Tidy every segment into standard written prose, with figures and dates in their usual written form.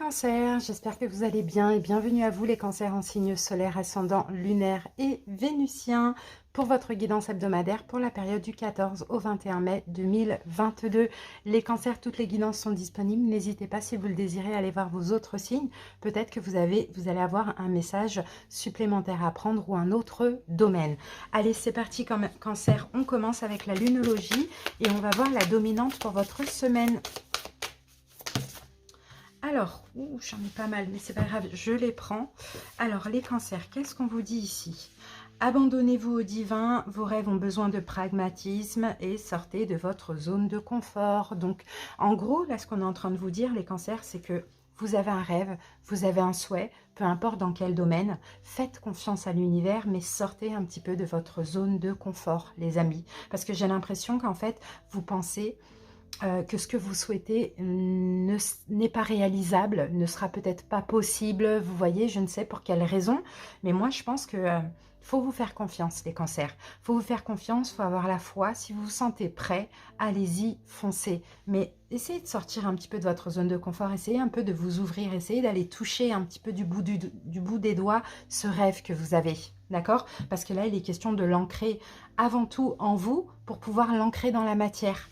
Cancer, j'espère que vous allez bien et bienvenue à vous les cancers en signe solaire, ascendant, lunaire et vénusien pour votre guidance hebdomadaire pour la période du 14 au 21 mai 2022. Les cancers, toutes les guidances sont disponibles. N'hésitez pas si vous le désirez à aller voir vos autres signes. Peut-être que vous allez avoir un message supplémentaire à prendre ou un autre domaine. Allez, c'est parti Cancer, on commence avec la lunologie et on va voir la dominante pour votre semaine. Alors, j'en ai pas mal, mais c'est pas grave, je les prends. Alors, les cancers, qu'est-ce qu'on vous dit ici? Abandonnez-vous au divin, vos rêves ont besoin de pragmatisme et sortez de votre zone de confort. Donc, en gros, là, ce qu'on est en train de vous dire, les cancers, c'est que vous avez un rêve, vous avez un souhait, peu importe dans quel domaine, faites confiance à l'univers, mais sortez un petit peu de votre zone de confort, les amis. Parce que j'ai l'impression qu'en fait, vous pensez que ce que vous souhaitez n'est pas réalisable, ne sera peut-être pas possible, vous voyez, je ne sais pour quelle raison, mais moi je pense que faut vous faire confiance les cancers, faut vous faire confiance, faut avoir la foi, si vous vous sentez prêt, allez-y, foncez, mais essayez de sortir un petit peu de votre zone de confort, essayez un peu de vous ouvrir, essayez d'aller toucher un petit peu du bout des doigts ce rêve que vous avez, d'accord? Parce que là il est question de l'ancrer avant tout en vous pour pouvoir l'ancrer dans la matière.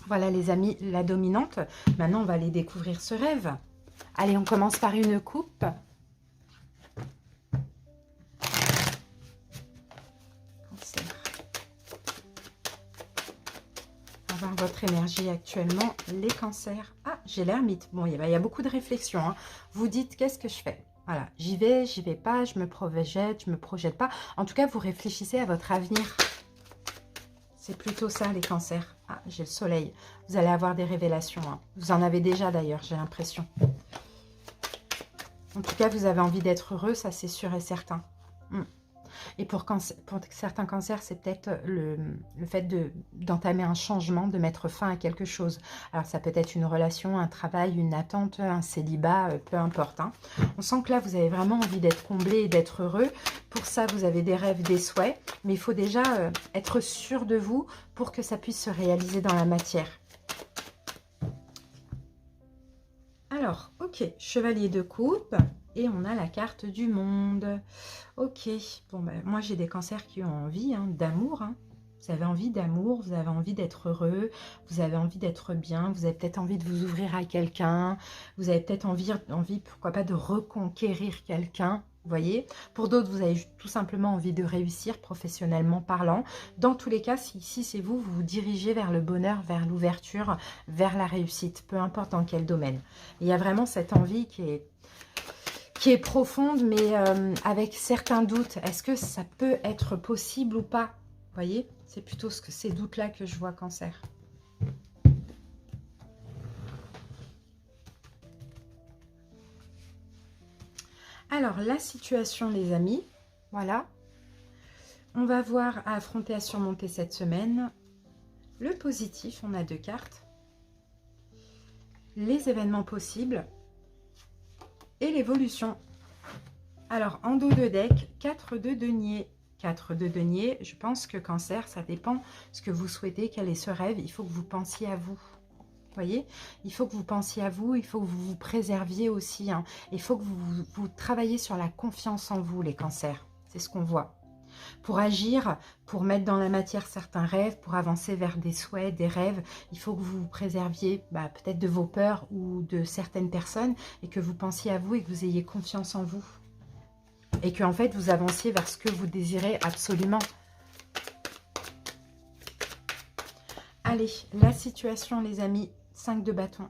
Voilà les amis, la dominante. Maintenant, on va aller découvrir ce rêve. Allez, on commence par une coupe. Cancer. On va voir votre énergie actuellement, les cancers. Ah, j'ai l'ermite. Bon, il y a beaucoup de réflexions. Hein. Vous dites, qu'est-ce que je fais? Voilà, j'y vais pas, je me projette pas. En tout cas, vous réfléchissez à votre avenir. C'est plutôt ça, les cancers. Ah, j'ai le soleil. Vous allez avoir des révélations. Hein. Vous en avez déjà, d'ailleurs, j'ai l'impression. En tout cas, vous avez envie d'être heureux, ça, c'est sûr et certain. Et pour certains cancers, c'est peut-être le fait d'entamer un changement, de mettre fin à quelque chose. Alors, ça peut être une relation, un travail, une attente, un célibat, peu importe. Hein. On sent que là, vous avez vraiment envie d'être comblé et d'être heureux. Pour ça, vous avez des rêves, des souhaits. Mais il faut déjà être sûr de vous pour que ça puisse se réaliser dans la matière. Alors, ok, chevalier de coupe. Et on a la carte du monde. Ok, bon, ben, moi j'ai des cancers qui ont envie d'amour. Hein. Vous avez envie d'amour, vous avez envie d'être heureux, vous avez envie d'être bien, vous avez peut-être envie de vous ouvrir à quelqu'un, vous avez peut-être envie, pourquoi pas, de reconquérir quelqu'un. Vous voyez, pour d'autres, vous avez tout simplement envie de réussir professionnellement parlant. Dans tous les cas, si c'est vous, vous vous dirigez vers le bonheur, vers l'ouverture, vers la réussite, peu importe dans quel domaine. Il y a vraiment cette envie qui est profonde, mais avec certains doutes. Est-ce que ça peut être possible ou pas? Vous voyez, c'est plutôt ces doutes-là que je vois, Cancer. Alors, la situation, les amis, voilà. On va voir à affronter, à surmonter cette semaine. Le positif, on a 2 cartes. Les événements possibles. Et l'évolution. Alors, en dos de deck, 4 de denier. 4 de denier, je pense que Cancer, ça dépend ce que vous souhaitez, quel est ce rêve. Il faut que vous pensiez à vous. Vous voyez, il faut que vous pensiez à vous, il faut que vous vous préserviez aussi. Hein. Il faut que vous travailliez sur la confiance en vous, les cancers. C'est ce qu'on voit. Pour agir, pour mettre dans la matière certains rêves, pour avancer vers des souhaits, des rêves, il faut que vous vous préserviez peut-être de vos peurs ou de certaines personnes et que vous pensiez à vous et que vous ayez confiance en vous. Et que en fait, vous avanciez vers ce que vous désirez absolument. Allez, la situation, les amis, 5 de bâton.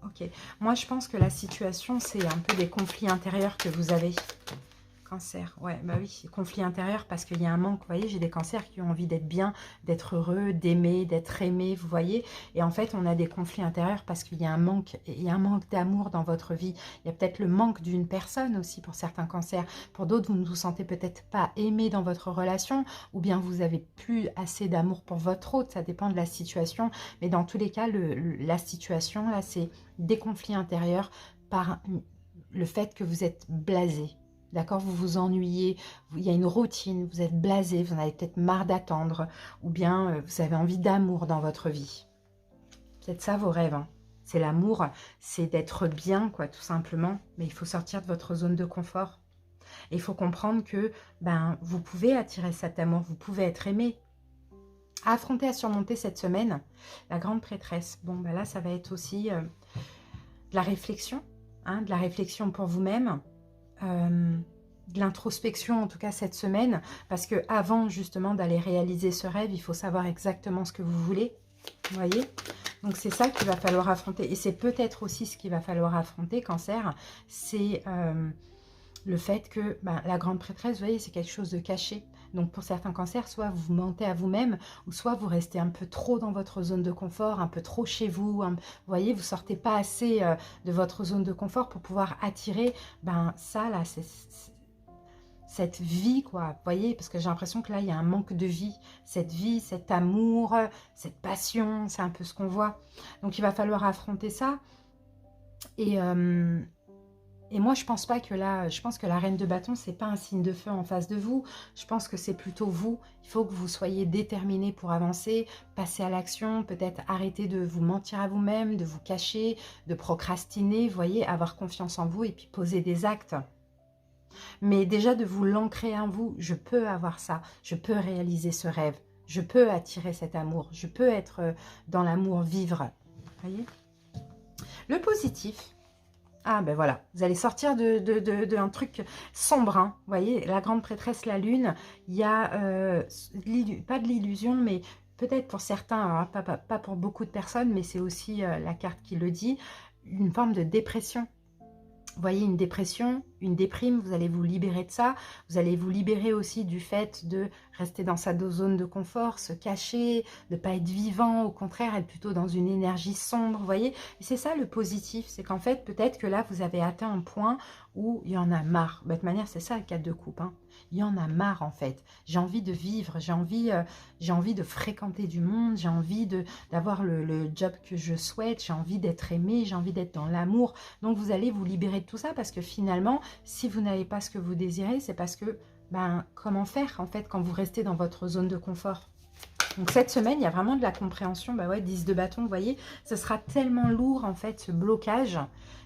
Ok, moi je pense que la situation, c'est un peu des conflits intérieurs que vous avez. Cancer, ouais, bah oui, conflit intérieur parce qu'il y a un manque, vous voyez, j'ai des cancers qui ont envie d'être bien, d'être heureux, d'aimer, d'être aimé, vous voyez, et en fait, on a des conflits intérieurs parce qu'il y a un manque, d'amour dans votre vie, il y a peut-être le manque d'une personne aussi pour certains cancers, pour d'autres, vous ne vous sentez peut-être pas aimé dans votre relation, ou bien vous avez plus assez d'amour pour votre autre, ça dépend de la situation, mais dans tous les cas, la situation, là, c'est des conflits intérieurs par le fait que vous êtes blasé. D'accord, vous vous ennuyez, il y a une routine, vous êtes blasé, vous en avez peut-être marre d'attendre, ou bien vous avez envie d'amour dans votre vie. C'est ça vos rêves. Hein. c'est l'amour, c'est d'être bien, quoi, tout simplement. Mais il faut sortir de votre zone de confort. Et il faut comprendre que ben, vous pouvez attirer cet amour, vous pouvez être aimé. À affronter, à surmonter cette semaine, la grande prêtresse. Bon, ben là, ça va être aussi de la réflexion, hein, de la réflexion pour vous-même, de l'introspection en tout cas cette semaine, parce que avant justement d'aller réaliser ce rêve, il faut savoir exactement ce que vous voulez, vous voyez. Donc c'est ça qu'il va falloir affronter, et c'est peut-être aussi ce qu'il va falloir affronter, Cancer, c'est le fait que ben, la grande prêtresse, vous voyez, c'est quelque chose de caché. Donc pour certains cancers, soit vous mentez à vous-même, ou soit vous restez un peu trop dans votre zone de confort, un peu trop chez vous. Vous voyez, vous sortez pas assez de votre zone de confort pour pouvoir attirer ben, ça, là, cette vie, quoi. Vous voyez, parce que j'ai l'impression que là, il y a un manque de vie. Cette vie, cet amour, cette passion, c'est un peu ce qu'on voit. Donc il va falloir affronter ça. Et moi, je pense pas que là, je pense que la reine de bâton, c'est pas un signe de feu en face de vous. Je pense que c'est plutôt vous. Il faut que vous soyez déterminé pour avancer, passer à l'action, peut-être arrêter de vous mentir à vous-même, de vous cacher, de procrastiner, vous voyez, avoir confiance en vous et puis poser des actes. Mais déjà de vous l'ancrer en vous, je peux avoir ça, je peux réaliser ce rêve, je peux attirer cet amour, je peux être dans l'amour, vivre. Vous voyez? Le positif. Ah ben voilà, vous allez sortir d'un truc sombre, hein. Vous voyez, la grande prêtresse, la lune, il y a, pas de l'illusion, mais peut-être pour certains, alors pas pour beaucoup de personnes, mais c'est aussi la carte qui le dit, une forme de dépression. Vous voyez, une dépression, une déprime, vous allez vous libérer de ça. Vous allez vous libérer aussi du fait de rester dans sa zone de confort, se cacher, de ne pas être vivant, au contraire, être plutôt dans une énergie sombre, vous voyez. Et c'est ça le positif, c'est qu'en fait, peut-être que là, vous avez atteint un point où il y en a marre. De toute manière, c'est ça le 4 de coupe, hein. Il y en a marre, en fait. J'ai envie de vivre, j'ai envie de fréquenter du monde, j'ai envie d'avoir le job que je souhaite, j'ai envie d'être aimé, j'ai envie d'être dans l'amour. Donc, vous allez vous libérer de tout ça parce que finalement, si vous n'avez pas ce que vous désirez, c'est parce que, ben, comment faire, en fait, quand vous restez dans votre zone de confort? Donc, cette semaine, il y a vraiment de la compréhension. Bah ouais, 10 de bâton, vous voyez, ce sera tellement lourd, en fait, ce blocage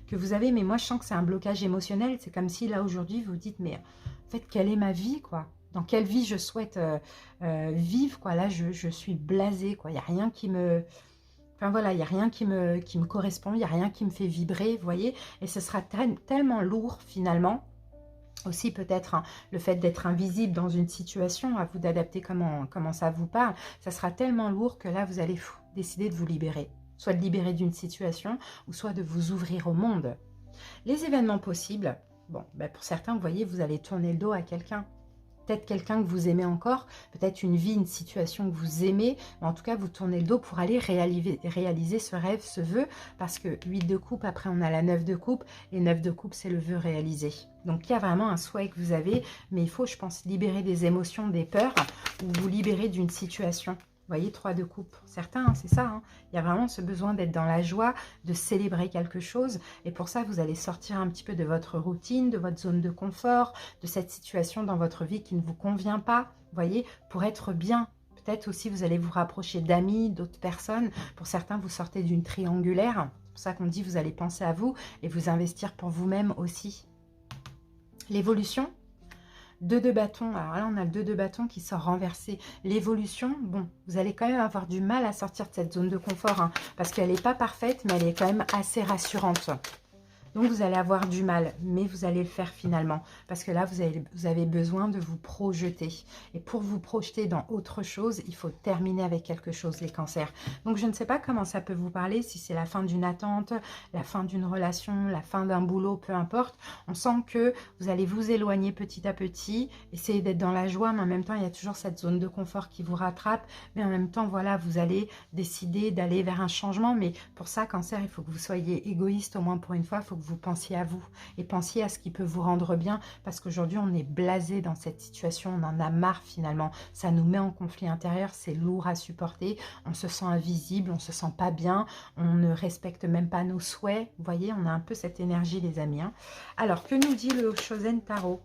que vous avez. Mais moi, je sens que c'est un blocage émotionnel. C'est comme si, là, aujourd'hui, vous dites, mais en fait, quelle est ma vie, quoi? Dans quelle vie je souhaite vivre, quoi? Là, je suis blasée, quoi. Il n'y a rien qui me... Enfin, voilà, il n'y a rien qui me correspond. Il n'y a rien qui me fait vibrer, vous voyez. Et ce sera tellement lourd, finalement. Aussi peut-être hein, le fait d'être invisible dans une situation, à vous d'adapter comment ça vous parle, ça sera tellement lourd que là vous allez décider de vous libérer. Soit de libérer d'une situation, ou soit de vous ouvrir au monde. Les événements possibles, bon, ben pour certains, vous voyez, vous allez tourner le dos à quelqu'un. Peut-être quelqu'un que vous aimez encore, peut-être une vie, une situation que vous aimez, mais en tout cas, vous tournez le dos pour aller réaliser ce rêve, ce vœu, parce que 8 de coupe, après on a la 9 de coupe, et 9 de coupe, c'est le vœu réalisé. Donc, il y a vraiment un souhait que vous avez, mais il faut, je pense, libérer des émotions, des peurs, ou vous libérer d'une situation. Vous voyez, 3 de coupe. Certains, hein, c'est ça. Hein. Il y a vraiment ce besoin d'être dans la joie, de célébrer quelque chose. Et pour ça, vous allez sortir un petit peu de votre routine, de votre zone de confort, de cette situation dans votre vie qui ne vous convient pas. Vous voyez, pour être bien. Peut-être aussi, vous allez vous rapprocher d'amis, d'autres personnes. Pour certains, vous sortez d'une triangulaire. C'est pour ça qu'on dit, vous allez penser à vous et vous investir pour vous-même aussi. L'évolution. 2 de bâton, alors là on a le 2 de bâton qui sort renversé. L'évolution, bon, vous allez quand même avoir du mal à sortir de cette zone de confort, hein, parce qu'elle n'est pas parfaite, mais elle est quand même assez rassurante. Donc vous allez avoir du mal, mais vous allez le faire finalement. Parce que là, vous avez besoin de vous projeter. Et pour vous projeter dans autre chose, il faut terminer avec quelque chose, les cancers. Donc je ne sais pas comment ça peut vous parler, si c'est la fin d'une attente, la fin d'une relation, la fin d'un boulot, peu importe. On sent que vous allez vous éloigner petit à petit, essayer d'être dans la joie, mais en même temps, il y a toujours cette zone de confort qui vous rattrape. Mais en même temps, voilà, vous allez décider d'aller vers un changement. Mais pour ça, cancer, il faut que vous soyez égoïste au moins pour une fois. Il faut que vous pensiez à vous et pensiez à ce qui peut vous rendre bien, parce qu'aujourd'hui on est blasé dans cette situation, on en a marre finalement, ça nous met en conflit intérieur, c'est lourd à supporter, on se sent invisible, on se sent pas bien, on ne respecte même pas nos souhaits, vous voyez, on a un peu cette énergie les amis, hein. Alors que nous dit le Shosen Tarot?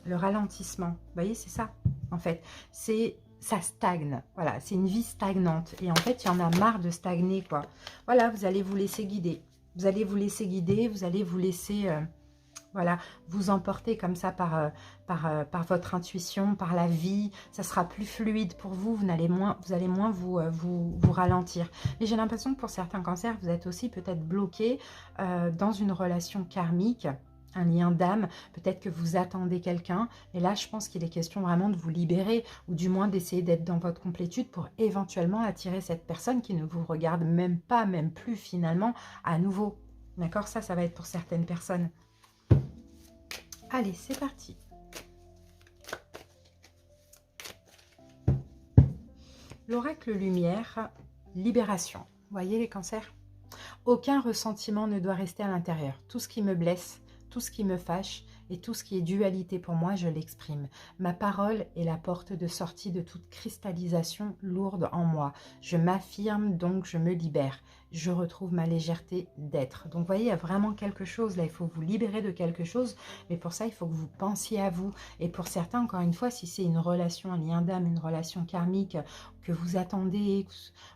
Le ralentissement, vous voyez, c'est ça en fait, c'est ça stagne. Voilà, c'est une vie stagnante. Et en fait, il y en a marre de stagner, quoi. Voilà, vous allez vous laisser guider. Vous allez vous laisser guider, vous allez vous laisser... voilà, vous emporter comme ça par votre intuition, par la vie. Ça sera plus fluide pour vous, vous allez moins vous ralentir. Mais j'ai l'impression que pour certains cancers, vous êtes aussi peut-être bloqué dans une relation karmique, un lien d'âme. Peut-être que vous attendez quelqu'un. Et là, je pense qu'il est question vraiment de vous libérer, ou du moins d'essayer d'être dans votre complétude pour éventuellement attirer cette personne qui ne vous regarde même pas, même plus finalement, à nouveau. D'accord? Ça va être pour certaines personnes. Allez, c'est parti. L'oracle lumière, libération. Vous voyez les cancers? Aucun ressentiment ne doit rester à l'intérieur. Tout ce qui me blesse, tout ce qui me fâche et tout ce qui est dualité pour moi, je l'exprime. Ma parole est la porte de sortie de toute cristallisation lourde en moi. Je m'affirme, donc je me libère. Je retrouve ma légèreté d'être. Donc, vous voyez, il y a vraiment quelque chose là. Il faut vous libérer de quelque chose. Mais pour ça, il faut que vous pensiez à vous. Et pour certains, encore une fois, si c'est une relation, un lien d'âme, une relation karmique que vous attendez,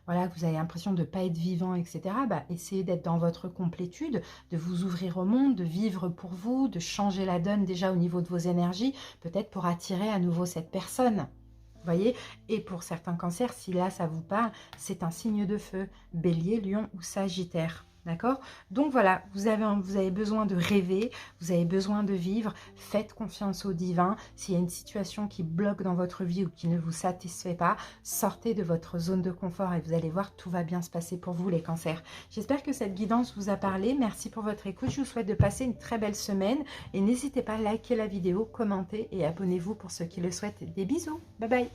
voilà, que vous avez l'impression de ne pas être vivant, etc., bah, essayez d'être dans votre complétude, de vous ouvrir au monde, de vivre pour vous, de changer la donne déjà au niveau de vos énergies, peut-être pour attirer à nouveau cette personne. Vous voyez? Et pour certains cancers, si là ça vous parle, c'est un signe de feu, Bélier, Lion ou Sagittaire. D'accord? Donc voilà, vous avez besoin de rêver, vous avez besoin de vivre, faites confiance au divin. S'il y a une situation qui bloque dans votre vie ou qui ne vous satisfait pas, sortez de votre zone de confort et vous allez voir, tout va bien se passer pour vous les cancers. J'espère que cette guidance vous a parlé. Merci pour votre écoute. Je vous souhaite de passer une très belle semaine et n'hésitez pas à liker la vidéo, commenter et abonnez-vous pour ceux qui le souhaitent. Des bisous, bye bye.